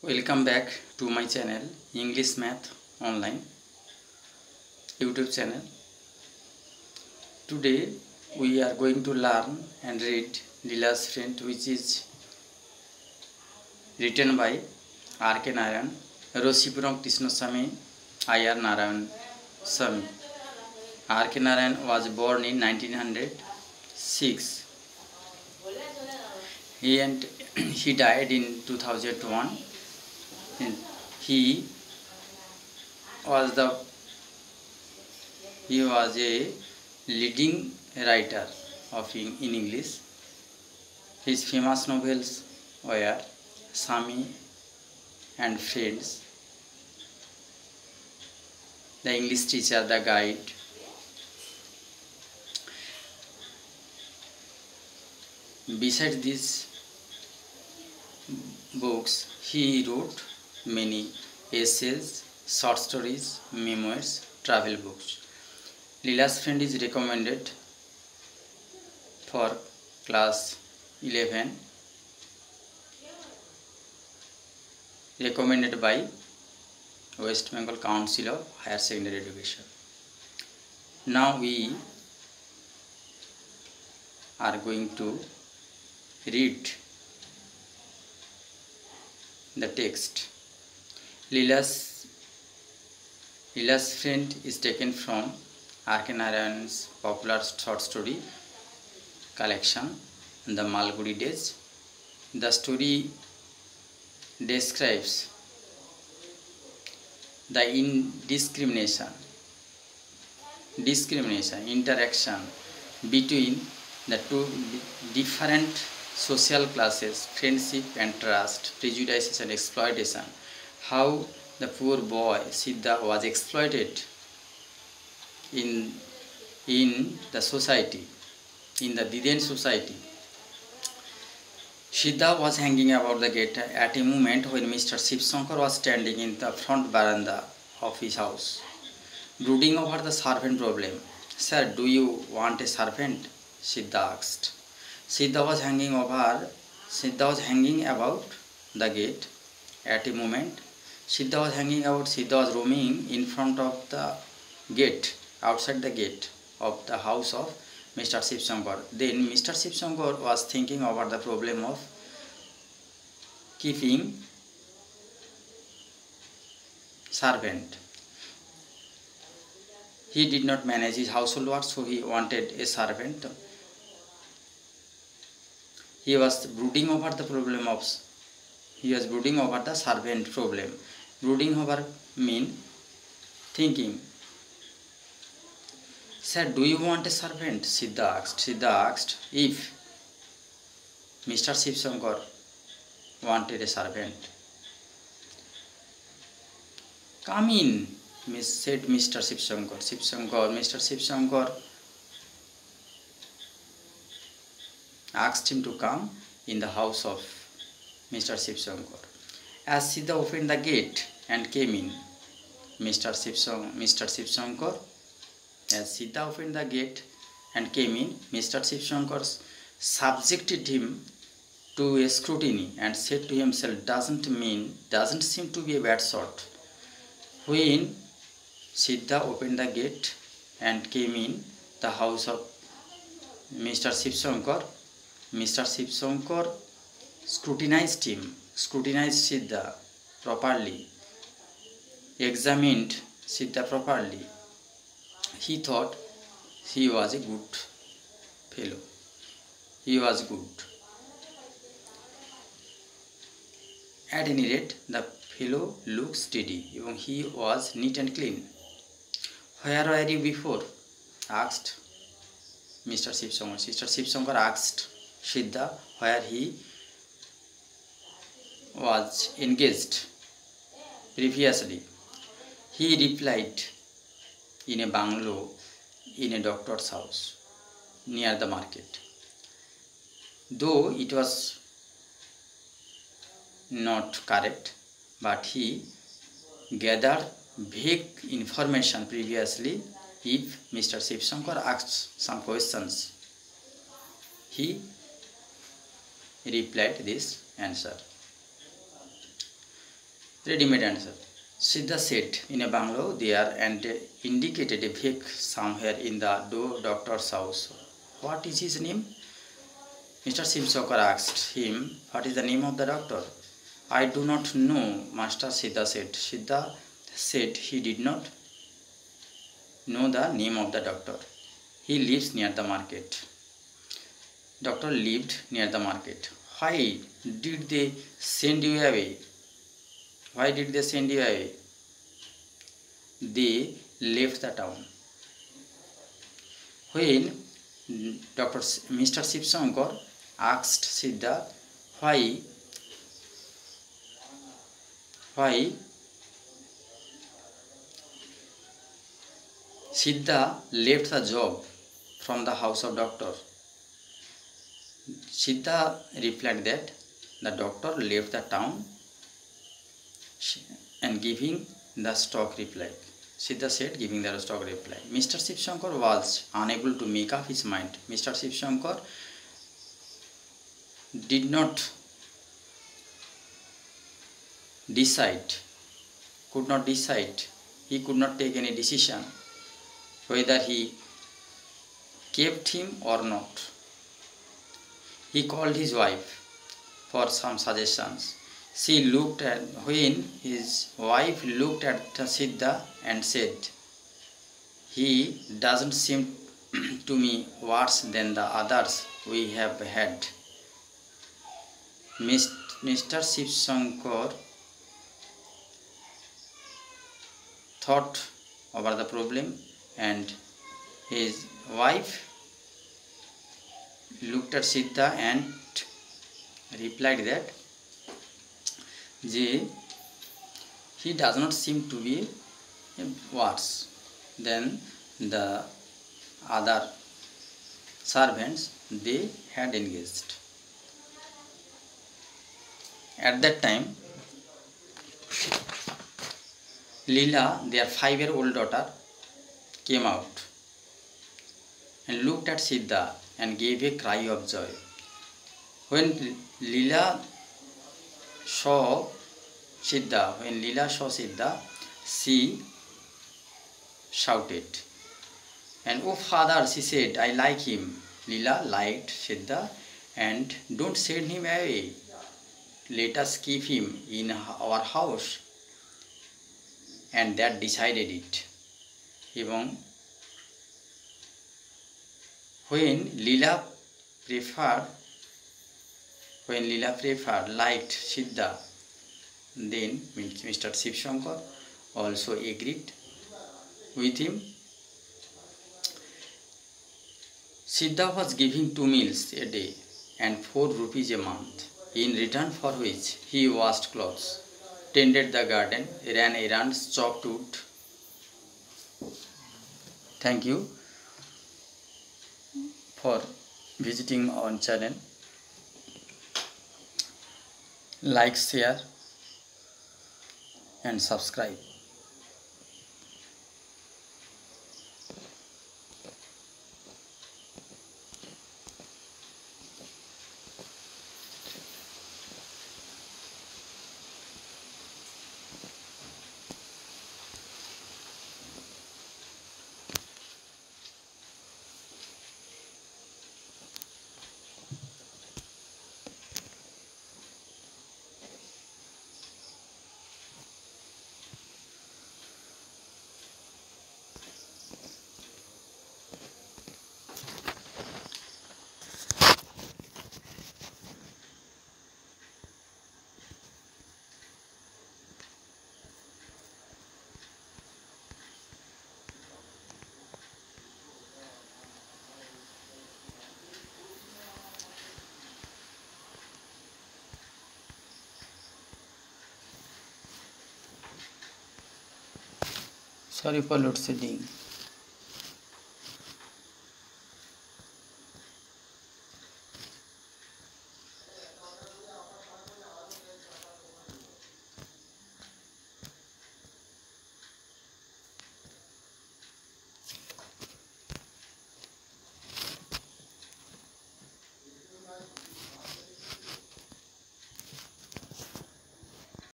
Welcome back to my channel English Math Online YouTube channel. Today we are going to learn and read Leela's Friend, which is written by R.K. Narayan, Rosipuram Krishnaswamy, I.R. Narayan Swamy. R.K. Narayan was born in 1906. He died in 2001. He was a leading writer in English. His famous novels were Swamy and Friends, The English Teacher, The Guide. Besides these books, he wrote many essays, short stories, memoirs, travel books. Leela's Friend is recommended for class 11, recommended by West Bengal Council of Higher Secondary Education. Now we are going to read the text. Leela's Friend is taken from R.K. Narayan's popular short story collection, The Malgudi Days. The story describes the interaction between the two different social classes, friendship and trust, prejudices and exploitation. How the poor boy Siddha was exploited in the society, in the Diden society. Siddha was hanging about the gate at a moment when Mr. Shiv Shankar was standing in the front veranda of his house, brooding over the servant problem. "Sir, do you want a servant?" Siddha asked. Siddha was hanging about the gate at a moment. Siddha was roaming in front of the gate, outside the gate of the house of Mr. Shiv Shankar. Then Mr. Shiv Shankar was thinking about the problem of keeping servant. He did not manage his household work, so he wanted a servant. He was brooding over the servant problem. Brooding over mean thinking. "Sir, do you want a servant?" Siddha asked if Mr. Shiv Shankar wanted a servant. "Come in," said Mr. Shiv Shankar. Mr. Shiv Shankar asked him to come in the house of Mr. Shiv Shankar. As Siddha opened the gate and came in, Mr. Shiv Shankar subjected him to a scrutiny and said to himself, doesn't seem to be a bad sort. When Siddha opened the gate and came in the house of Mr. Shiv Shankar scrutinized Siddha properly, examined Siddha properly. He thought he was a good fellow. He was good. At any rate, the fellow looked steady. He was neat and clean. "Where were you before?" asked Mr. Shiv Shankar. Mr. Shiv Shankar asked Siddha where he was engaged previously. He replied, "In a bungalow in a doctor's house near the market." Though it was not correct, but he gathered vague information previously. If Mr. Shiv Shankar asked some questions, he replied this answer. Ready-made answer. Siddha said in a bungalow there and indicated a vic somewhere in the doctor's house. What is his name? Mr. Shivsankar asked him, what is the name of the doctor? I do not know, Master Siddha said. Siddha said he did not know the name of the doctor. He lives near the market. Doctor lived near the market. Why did they send you away? Why did they send you away? They left the town. When Mr. Shivsankar asked Siddha why Siddha left the job from the house of doctor, Siddha replied that the doctor left the town and giving the stock reply. Siddha said, giving the stock reply. Mr. Shivsankar was unable to make up his mind. Mr. Shivsankar did not decide, could not decide, he could not take any decision whether he kept him or not. He called his wife for some suggestions. She looked at, when his wife looked at Siddha and said, he doesn't seem to me worse than the others we have had. Mr. Shivsankar thought over the problem and his wife looked at Siddha and replied that he does not seem to be worse than the other servants they had engaged. At that time, Leela, their 5-year-old daughter, came out and looked at Siddha and gave a cry of joy. When Leela saw Siddha, she shouted. And oh father, she said, I like him. Leela liked Siddha and don't send him away. Let us keep him in our house. And that decided it. Even when Leela liked Siddha, then Mr. Shivsankar also agreed with him. Siddha was giving 2 meals a day and 4 rupees a month, in return for which he washed clothes, tended the garden, ran errands, chopped wood. Thank you for visiting our channel. Like, share and subscribe. Sorry for load shedding.